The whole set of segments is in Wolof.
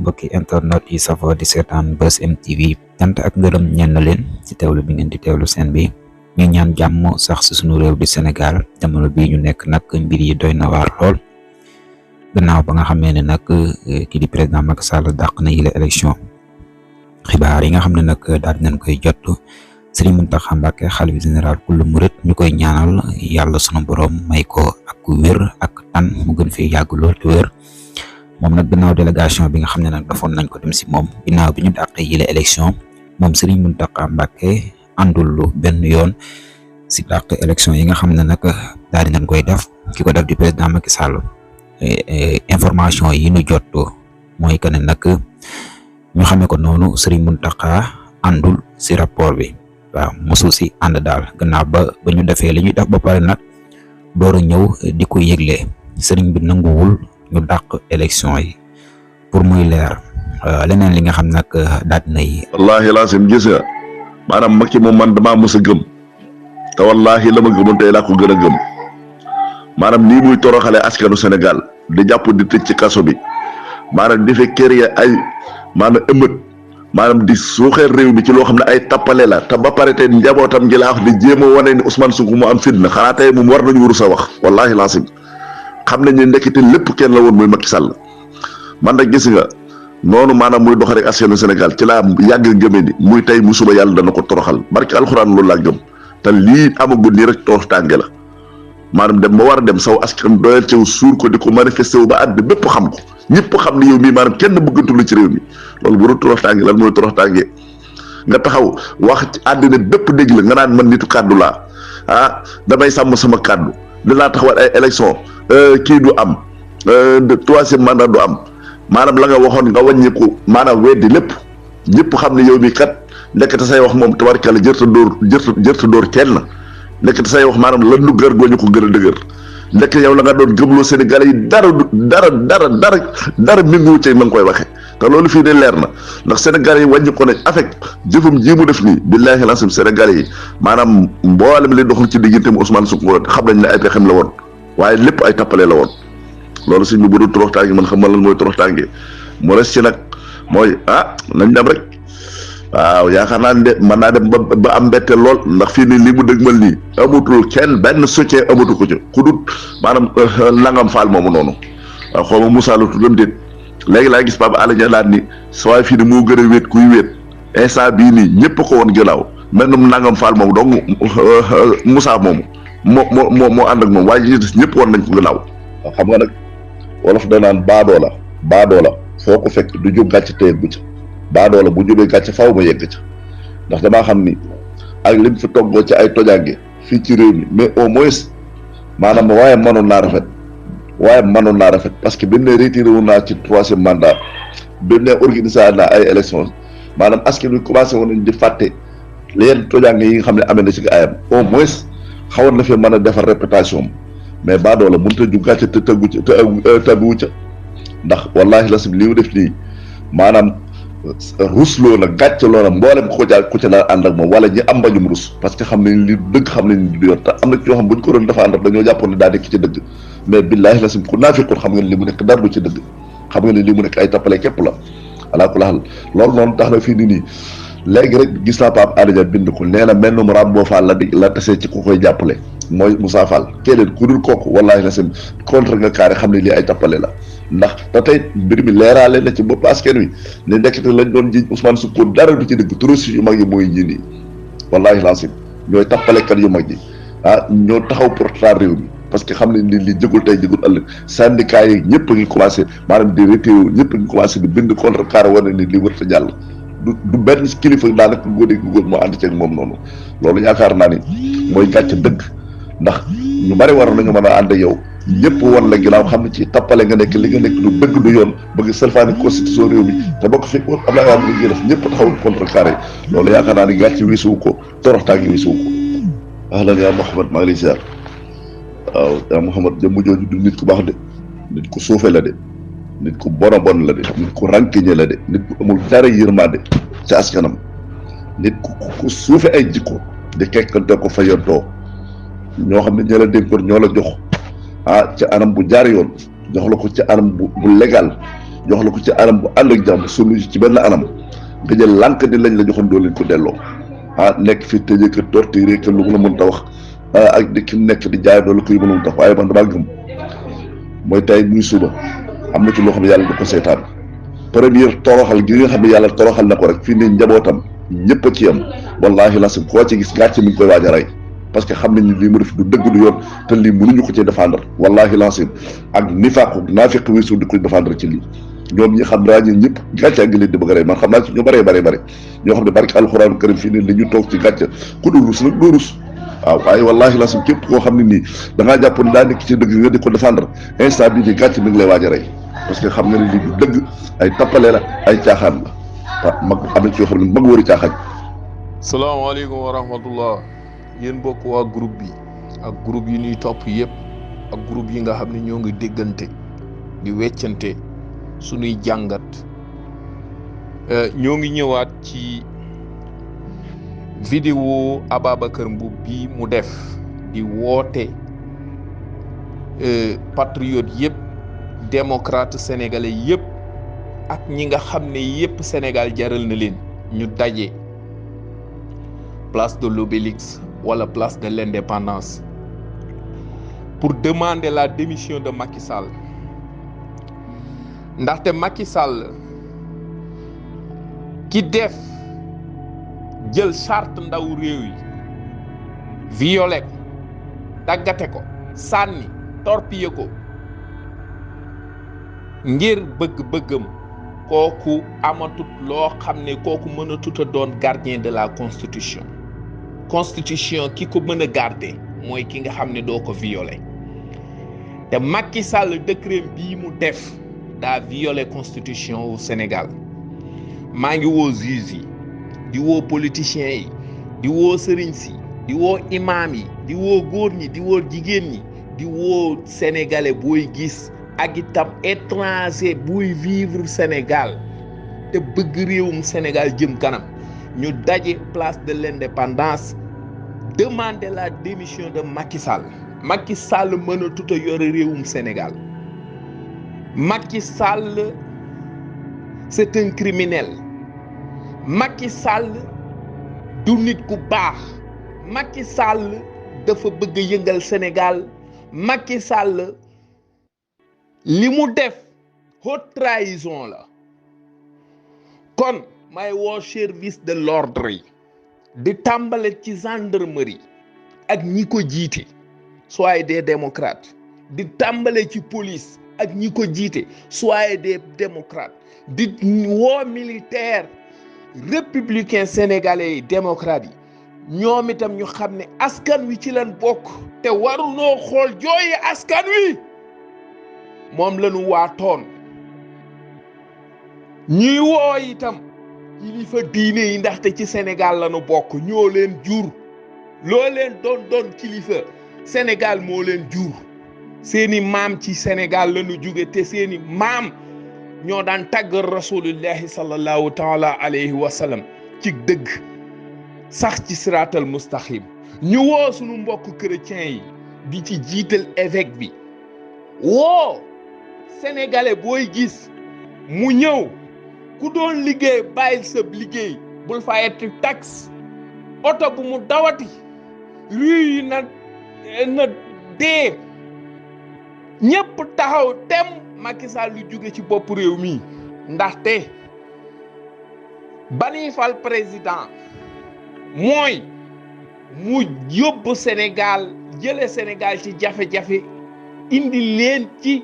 mbokki internet yi safo di seetaan Buzz M TV tant ak ngërëm ñen na leen ci teewlu bi ngeen di teewlu seen bi ñu ñaan jàmm sax ci sunu réew di Sénégal jamono bi ñu nekk nag mbir yi doy na waar lool gannaaw ba nga xamee ne nag ki di président Macky Sall dàq na yile élection xibaar yi nga xam ne nag daal dinañ koy jot Serigne Mountakha Mbacké xalifa général kullu murit ñu koy ñaanal yàlla sunu borom may ko ak wér ak tan mu gën fee yàgg lool te wér moom nag gannaaw délégation bi nga xam ne nag defoon nañ ko dem si moom ginnaaw bi ñu dàqee yile élection moom Serigne Mountakha Mbacké àndul lu benn yoon si dàq élection yi nga xam ne nag daal di nañ koy def ki ko def di président Macky Sall information yi ñu jot mooy que ne nag ñu xamee ko noonu Serigne Mountakha àndul si rapport bi waaw mosu si ànd daal gannaaw ba ñu defee li ñuy def ba pare nag door a ñëw di ko yëgle Serigne bi nanguwul ñu dàq élection yi pour muy leer leneen li nga xam nag daal na yi wallahi laasim gis nga maanaam Macky moom man damaa mës a gëm te wallahi la ma gëmoon tey laa ko gën a gëm maanaam nii muy toroxale askanu Sénégal di jàpp di tëj ci kaso bi maanaam di fekk kër ya ay maanaam ëmmët maanaam di suuxeel réew mi ci loo xam ne ay tappale la te ba pare tey njabootam gi laa wax di jéem a wane ni Ousmane Sonko mu am fitna xanaa tey moom war nañu wuru sa wax wallahi laasim xam nañ ne ndekete lépp kenn la woon muy Macky Sall man nag gis nga noonu maanaam muy dox rek askanu Sénégal ci laa yàgg gëmee ni muy tey mu suba yàlla dana ko toroxal barki alxuraan loolu laa gëm te lii amagul nii rek torox tànge la maanaam dem ba war a dem saw askan doyal ci suur ko di ko manifesté wu ba àddina bépp xam ko ñëpp xam ne yow mii maanaam kenn bëggatul la ci réew mi loolu bu dul torox tànge lan mooy torox tànge nga taxaw wax ci àddina bépp dégg la nga naan man nitu kàddu laa damay sàmm sama kàddu dinaa taxawal ay élection kii du am troisième mandat du am maanaam la nga waxoon nga wàññiku maanaam weddi lépp ñëpp xam ne yow mi kat nekkate say wax moom tabarkalla jërta dóor kenn nekkate say wax maanaam lan lu gër gooñu ko gën a dëgër nekk yow la nga doon gëmloo Sénégalais yi dara méngowu ci ma ngi koy waxe te loolu fii de leer na ndax Sénégalais yi wàññi ko nañ avec jëfam ji mu def nii billaahi lasim Sénégalais yi maanaam mboolem li doxul ci diggante mu Ousmane Sonko xam nañ ne ay pexem la woon waaye lépp ay tappale la woon loolu suñ bu dul toroxtaange man xam ma lan mooy toroxtaange mu res ci nag mooy nañ dem rek waaw yaakaar naa ne de mën naa dem ba am mbette lool ndax fii nii li mu dëgmal nii amatul kenn benn soutien amatu ko ci ku dut maanaam nangam faal moomu noonu waaw xaw ma Moussa la tuddam déet léegi laa gis Pape Alé Niang ni soo fii nii moo gën a wéet kuy wéet instant bii nii ñëpp ko woon gënaaw mel na nangam faal moomu donc Moussa moomu moo ànd ak moom waaye ñi des ñëpp woon nañ ko gënaaw waaw xam nga nag wolof danaan baadoo la foo ko fekk du jóg gàcc téye bu ca baadoo la bu jógee gàcc faaw ma yegg ca ndax damaa xam ni ak lim fi toggoo ci ay tojaange fii ci réew mi mais au moins maanaam waaye mënoon naa rafet parce que bi mu ne retiré wu naa ci troisième mandat bi mu ne organisé naa ay élection maanaam askan wi commencé woon nañ di fàtte leen tojaange yi nga xam ne amee na ci ayam au moins xawoon na fi mën a defar réputation mais baadoo la mënut a ju gàcce te tëgguwu ca ndax wallahi la sim li mu def nii maanaam rusloo na gàcce loo na mboolem ku ca daan ànd ak moom wala ñi am mbañum rus parce que xam nañ li dëgg xam nañ du yor te am na ci yoo xam bu ñu ko doon dafa ànd ak dañoo jàppoon ne daa nekk ci dëgg mais billaahi la sim ku naafiqoon xam nga ne li mu nekk dara du ci dëgg xam nga ne li mu nekk ay tappale képp la alaa kulli haal loolu noonu tax na fii nii léegi rek gis naa Pape Alé Niang bind ko nee na mennum Rambo Fall la tasee ci ku koy jàppale mooy Moussa Fall keneen ku dul kooku wallaahi la sim contre nga carré xam ne lii ay tappale la ndax te tey mbir mi leeraale na ci bopp askan wi ne ndekete lañ doon jiñ Ousmane Sonko dara du ci dëgg terroriste yu mag yi mooy ñii nii wallaahi la sim ñooy tappalekat yu mag yi ñoo taxaw pour taal réew mi parce que xam ne ni li jëgul tey jëgul ëllëg syndicat yi ñëpp a ngi commencé maanaam di retiré ñëpp a ngi commencé di bind contre carré wane ni li wër ta jàll du benn kilifa daanaka góor moo ànd ceeg moom noonu loolu yaakaar naa ni mooy gàcce dëgg ndax ñu bari war nañu mën a ànd ak yow ñëpp wan la ginnaaw xam ne ci tappale nga nekk li nga nekk du dëgg du yoon bëgg sëlfaani constitution réew mi te boo ko fekk woon am naa waa li ñuy def ñëpp taxawul contre carré loolu yaakaar naa ni gàcce wiisuwu ko toroxtaangi wiisuwu ko ahlan yaa Mouhamed maa ngi lay ziar waaw yaa Mouhamed jëmm jooju du nit ku baax de nit ku suufe la de nit ku bon la de nit ku rànkiñe la de nit ku amul dara yërmande ci askanam nit ku suufe ay jikko di kekkante ko fayantoo ñoo xam ne ñoo la dénkoon ñoo la jox ci anam bu jaar yoon jox la ko ci anam bu légal jox la ko ci anam bu ànd ak jàmm sunu ci benn anam nga jël lànk di lañ la joxoon doo leen ko delloo nekk fi tëjee que torturé que lu mu la mën ta wax ak di ki nekk di jaay doole ko yu mënul tax waaye man damaa gëm mooy tey muy suba am na ci loo xam ne yàlla du ko seetaan première toroxal gi nga xam ne yàlla toroxal na ko rek fii ne njabootam ñëpp a ci yam wallaahi lasim koo ci gis gàcce mi ngi koy waaj a rey parce que xam nañ ni lii mu def du dëgg du yoon te lii mënuñu ko ci défendre wallaahi lasim ak nifaaqu naafiq weesu di ko défendre ci lii ñoom ñi xam ràññee ñëpp gàcce ak leen di bëgg a rey man xam naa ci ñu bëree ñoo xam ne barke alxuraan karim fii ne li ñu toog ci gàcce ku dul rus nag doo rus waaw waaye wallaahi lasim képp koo xam ne nii da ngaa jàpp ne daa nekk ci dëgg nga di ko défendre instant bii di gàcce mi ngi lay waaj a rey parce que xam nga ne lii du dëgg ay tappale la ay caaxaan la mag am na ci yoo xam ne mag wari caaxaan. salaamaaleykum wa rahmatullah yéen bokk waa groupe bi ak groupe yi ñuy topp yëpp ak groupe yi nga xam ne ñoo ngi déggante di weccante suñuy jàngat ñoo ngi ñëwaat ci vidéo Ababacar Mboup bi mu def di woote patriote yëpp démocrate sénégalais yëpp ak ñi nga xam ne yëpp Sénégal jaral na leen ñu daje place de l'Obélisque wala place de l'Indépendance pour demander la démission de Macky Sall ndaxte Macky Sall ki def jël charte ndaw réew yi violé ko daggate ko sànni torpillé ko ngir bëgg-bëggam kooku amatut loo xam ne kooku mënatut a doon gardien de la constitution ki ko mën a garder mooy ki nga xam ne doo ko violé te Macky Sall décret bii mu def daa violé constitution wu Sénégal maa ngi woo juge yi di woo politiciens yi di woo sëriñ si di woo imam yi di woo góor ñi di woo jigéen ñi di woo sénégalais booy gis ak itam étranger buy vivre Sénégal te bëgg réewum Sénégal jëm kanam ñu daje place de l'Indépendance demander la démission de Macky Sall. Macky Sall mënatut a yore réewum Sénégal Macky Sall c'est un criminel Macky Sall du nit ku baax Macky Sall dafa bëgg yëngal Sénégal Macky Sall li mu def haute trahison la kon may woo service de l'ordre yi di tàmbale ci gendarmerie ak ñi ko jiite soyez des démocrates di tàmbale ci police ak ñi ko jiite soyez des démocrates di woo militaire républicain sénégalais yi démocrates yi ñoom itam ñu xam ne askan wi ci leen bokk te warunoo xool jooyi askan wi moom lañu waatoon ñuy woo itam kilifa diine yi ndaxte ci Sénégal lañu bokk ñoo leen jur loo leen doon kilifa Sénégal moo leen jur seeni maam ci Sénégal lañu jóge te seeni maam ñoo daan tàgg rasulullahi sallallahu taala alayhi wa sallam ci dëgg sax ci siraatal mustaqim ñu woo sunu mbokk chrétiens yi di ci jiital évêque bi woo sénégalais booy gis mu ñëw ku doon liggéey bàyyil sa liggéey bul fayati taxe oto bu mu dawati rue yi na dee ñépp taxaw tem Macky Sall lu jóge ci bopp réew mi ndaxte bani fal président mooy mu yóbbu Sénégal jële Sénégal ci jafe-jafe indi leen ci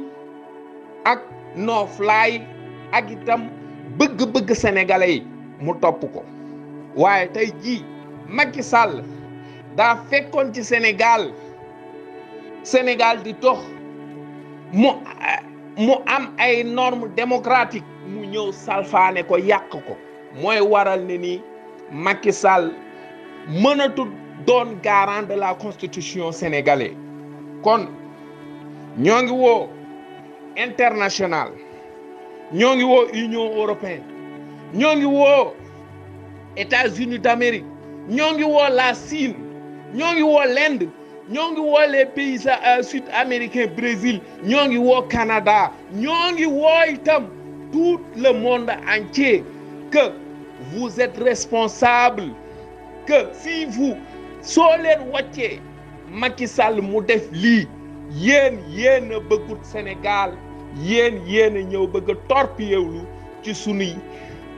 ak nooflaay ak itam bëgg-bëgg sénégalais yi mu topp ko waaye tey jii Macky Sall daa fekkoon ci Sénégal di dox mu am ay normes démocratiques mu ñëw salfaane ko yàq ko mooy waral ne ni Macky Sall mënatul doon garant de la constitution sénégalaise kon ñoo ngi woo international ñoo ngi woo Union européenne ñoo ngi woo États-Unis d'Amérique ñoo ngi woo la Chine ñoo ngi woo l'Inde ñoo ngi woo les pays sud-américains Brésil ñoo ngi woo Canada ñoo ngi woo itam tout le monde entier que vous êtes responsable, que si vous soo leen wàccee Macky Sall mu def lii yéen a bëggut Sénégal yéen a ñëw bëgg a torpilleewlu ci sunuy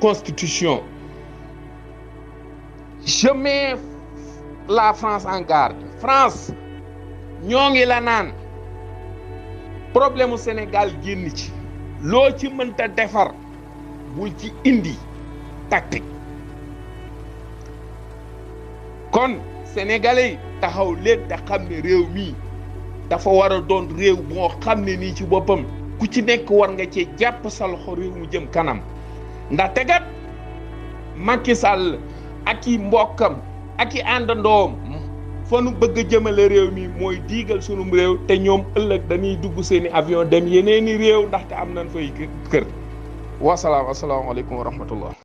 constitution. Je mets la France en garde. France ñoo ngi la naan problème mu Sénégal génn ci loo ci mënta defar bul ci indi tactique. kon sénégalais yi taxaw leen te xam ne réew mi dafa war a doon réew moo xam ne nii ci boppam ku ci nekk war nga cee jàpp sa loxo réew mu jëm kanam ndaxte kat Macky Sall ak i mbokkam ak i àndandoom fa nu bëgg a jëmale réew mi mooy diigal sunum réew te ñoom ëllëg dañuy dugg seeni avion dem yeneeni réew ndaxte am nañ fay kër wasalaam asalaamaaleykum wa rahmatullah